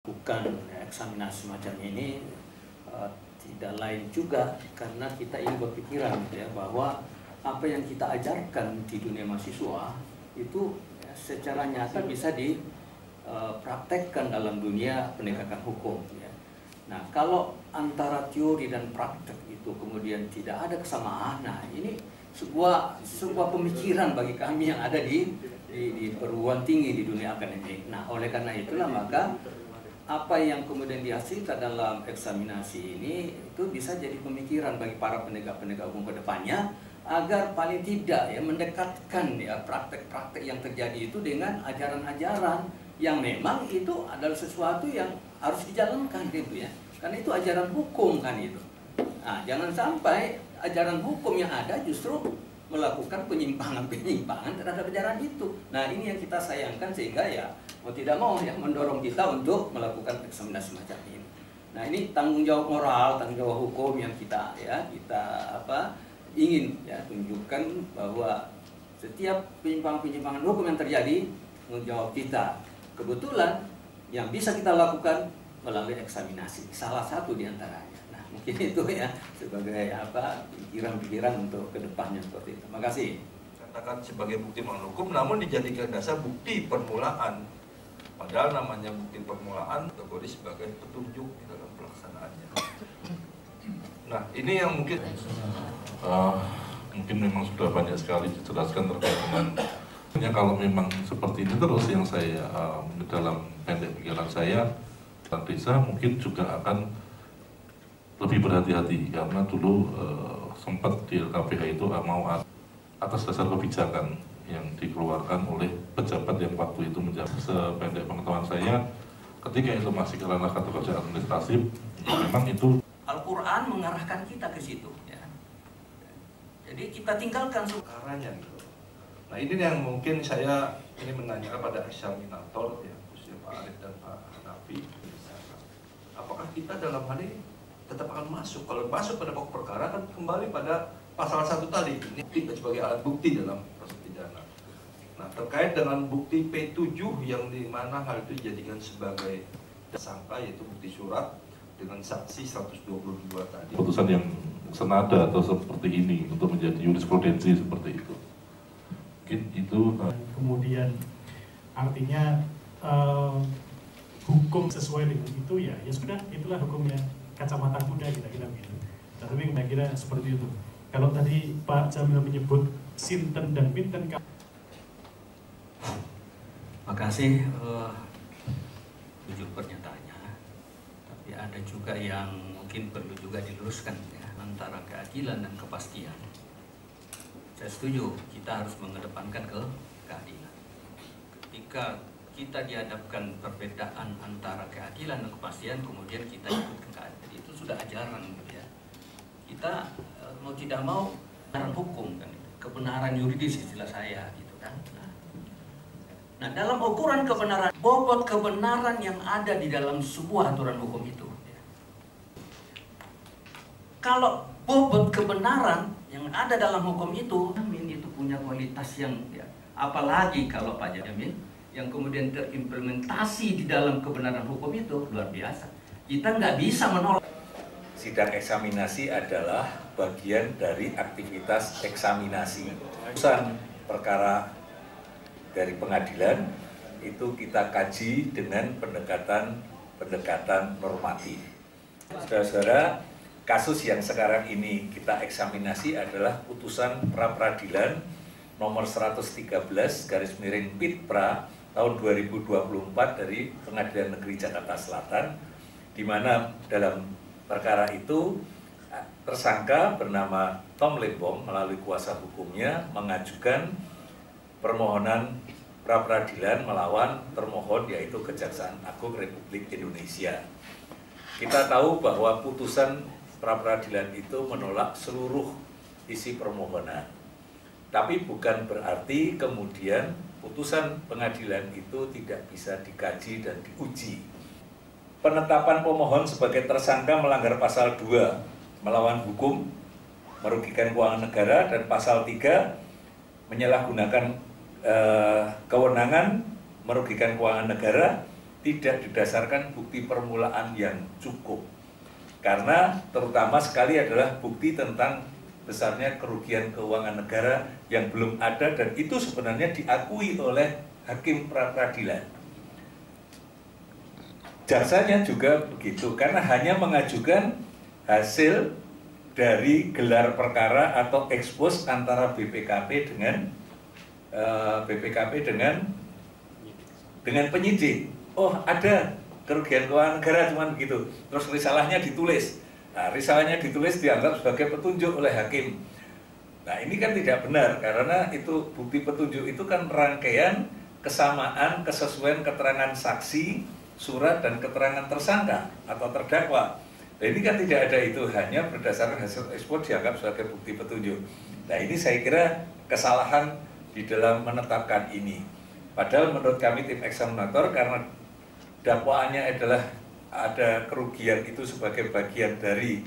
Bukan eksaminasi semacam ini tidak lain juga karena kita ingin berpikiran ya, bahwa apa yang kita ajarkan di dunia mahasiswa itu ya, secara nyata bisa dipraktekkan dalam dunia penegakan hukum ya. Nah, kalau antara teori dan praktek itu kemudian tidak ada kesamaan, nah ini sebuah pemikiran bagi kami yang ada di perguruan tinggi di dunia akademik. Nah, oleh karena itulah maka apa yang kemudian dihasilkan dalam eksaminasi ini itu bisa jadi pemikiran bagi para penegak-penegak hukum ke depannya agar paling tidak ya mendekatkan ya praktek-praktek yang terjadi itu dengan ajaran-ajaran yang memang itu adalah sesuatu yang harus dijalankan gitu ya. Karena itu ajaran hukum kan itu. Nah, jangan sampai ajaran hukum yang ada justru melakukan penyimpangan-penyimpangan terhadap ajaran itu. Nah, ini yang kita sayangkan sehingga ya mau tidak mau ya mendorong kita untuk melakukan eksaminasi semacam ini. Nah, ini tanggung jawab moral, tanggung jawab hukum yang kita ingin ya tunjukkan bahwa setiap penyimpangan-penyimpangan hukum yang terjadi tanggung jawab kita. Kebetulan yang bisa kita lakukan melalui eksaminasi, salah satu di antaranya. Nah, mungkin itu ya sebagai pikiran-pikiran untuk kedepannya seperti itu. Terima kasih. Katakan sebagai bukti melawan hukum, namun dijadikan dasar bukti permulaan. Padahal namanya bukti permulaan kategori sebagai petunjuk di dalam pelaksanaannya. Nah, ini yang mungkin memang sudah banyak sekali dijelaskan terkait dengan kalau memang seperti ini terus yang saya dalam pendek pikiran saya, desa mungkin juga akan lebih berhati-hati karena dulu sempat di LKPH itu mau atas dasar kebijakan yang dikeluarkan oleh pejabat yang waktu itu menjabat. Sependek pengetahuan saya, ketika itu masih ke ranah kategori administratif, memang itu Al-Quran mengarahkan kita ke situ. Ya. Jadi kita tinggalkan perkaranya gitu. Nah, ini yang mungkin saya ini menanyakan pada eksaminator ya, khususnya Pak Arif dan Pak Hanafi. Apakah kita dalam hal ini tetap akan masuk? Kalau masuk pada pokok perkara kan kembali pada pasal 1 tadi, ini tidak sebagai alat bukti dalam proses pidana. Nah, terkait dengan bukti P7 yang dimana hal itu dijadikan sebagai tersangka, yaitu bukti surat dengan saksi 122 tadi. Putusan yang senada atau seperti ini untuk menjadi jurisprudensi seperti itu. Mungkin itu. Kemudian artinya hukum sesuai dengan itu ya sudah, itulah hukumnya, kacamata kuda kita gitu. Tapi kira-kira seperti itu. Kalau tadi Pak Jamil menyebut sinten dan pinten. Makasih jujur pernyataannya. Tapi ada juga yang mungkin perlu juga diluruskan ya, antara keadilan dan kepastian. Saya setuju kita harus mengedepankan keadilan. Ketika kita dihadapkan perbedaan antara keadilan dan kepastian, kemudian kita ikut ke keadilan, itu sudah ajaran gitu ya. Kita mau tidak mau kebenaran hukum kan, kebenaran yuridis istilah saya gitu kan. Nah, dalam ukuran kebenaran, bobot kebenaran yang ada di dalam sebuah aturan hukum itu. Ya. Kalau bobot kebenaran yang ada dalam hukum itu punya kualitas yang ya, apalagi kalau Pak Jamil yang kemudian terimplementasi di dalam kebenaran hukum itu luar biasa. Kita nggak bisa menolak. Sidang eksaminasi adalah bagian dari aktivitas eksaminasi. Putusan perkara dari pengadilan itu kita kaji dengan pendekatan normatif. Saudara-saudara, kasus yang sekarang ini kita eksaminasi adalah putusan pra-peradilan nomor 113/PIT-PRA tahun 2024 dari Pengadilan Negeri Jakarta Selatan, di mana dalam perkara itu tersangka bernama Tom Lembong melalui kuasa hukumnya mengajukan permohonan pra-peradilan melawan termohon, yaitu Kejaksaan Agung Republik Indonesia. Kita tahu bahwa putusan pra-peradilan itu menolak seluruh isi permohonan. Tapi bukan berarti kemudian putusan pengadilan itu tidak bisa dikaji dan diuji. Penetapan pemohon sebagai tersangka melanggar pasal 2 melawan hukum, merugikan keuangan negara, dan pasal 3 menyalahgunakan kewenangan, merugikan keuangan negara, tidak didasarkan bukti permulaan yang cukup. Karena terutama sekali adalah bukti tentang besarnya kerugian keuangan negara yang belum ada, dan itu sebenarnya diakui oleh hakim pra-peradilan. Jaksanya juga begitu, karena hanya mengajukan hasil dari gelar perkara atau ekspos antara BPKP dengan penyidik. Oh, ada kerugian keuangan negara, cuman begitu. Terus risalahnya ditulis. Nah, risalahnya ditulis dianggap sebagai petunjuk oleh hakim. Nah, ini kan tidak benar, karena itu bukti petunjuk itu kan rangkaian kesamaan, kesesuaian keterangan saksi, surat, dan keterangan tersangka atau terdakwa. Nah, ini kan tidak ada itu, hanya berdasarkan hasil ekspor dianggap sebagai bukti petunjuk. Nah, ini saya kira kesalahan di dalam menetapkan ini. Padahal menurut kami tim eksaminator, karena dakwaannya adalah ada kerugian itu sebagai bagian dari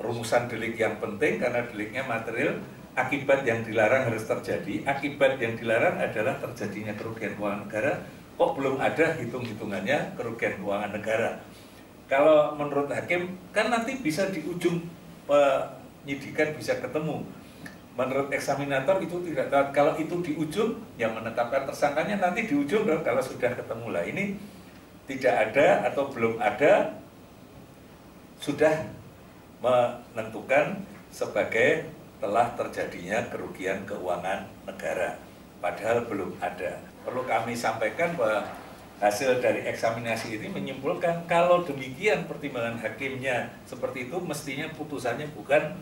rumusan delik yang penting, karena deliknya material, akibat yang dilarang harus terjadi. Akibat yang dilarang adalah terjadinya kerugian keuangan negara. Kok belum ada hitung-hitungannya kerugian keuangan negara? Kalau menurut hakim, kan nanti bisa di ujung penyidikan bisa ketemu. Menurut eksaminator itu tidak tahu. Kalau itu di ujung, yang menetapkan tersangkanya nanti di ujung dong, kalau sudah ketemu lah. Ini tidak ada atau belum ada, sudah menentukan sebagai telah terjadinya kerugian keuangan negara. Padahal belum ada. Perlu kami sampaikan bahwa hasil dari eksaminasi ini menyimpulkan kalau demikian pertimbangan hakimnya seperti itu, mestinya putusannya bukan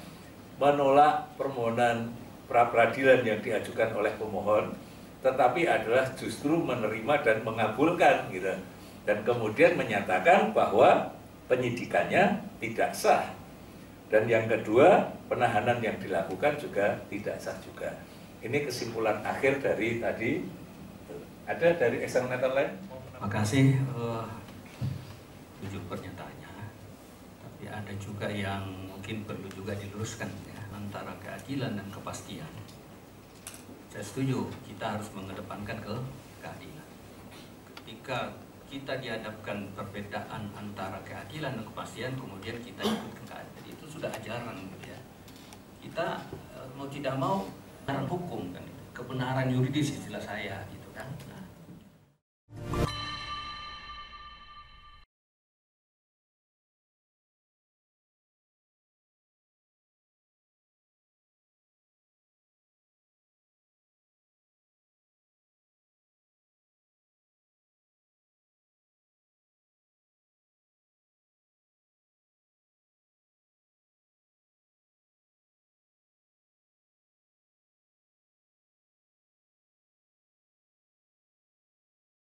menolak permohonan pra-peradilan yang diajukan oleh pemohon, tetapi adalah justru menerima dan mengabulkan gitu. Dan kemudian menyatakan bahwa penyidikannya tidak sah. Dan yang kedua, penahanan yang dilakukan juga tidak sah juga. Ini kesimpulan akhir dari tadi. Ada dari eksaminator lain? Terima kasih. Tujuh pernyataannya. Tapi ada juga yang mungkin perlu juga diluruskan ya, antara keadilan dan kepastian. Saya setuju, kita harus mengedepankan keadilan. Ketika kita dihadapkan perbedaan antara keadilan dan kepastian, kemudian kita ikut ke keadilan, itu sudah ajaran gitu ya. Kita mau tidak mau kebenaran hukum kan, kebenaran yuridis istilah saya gitu kan.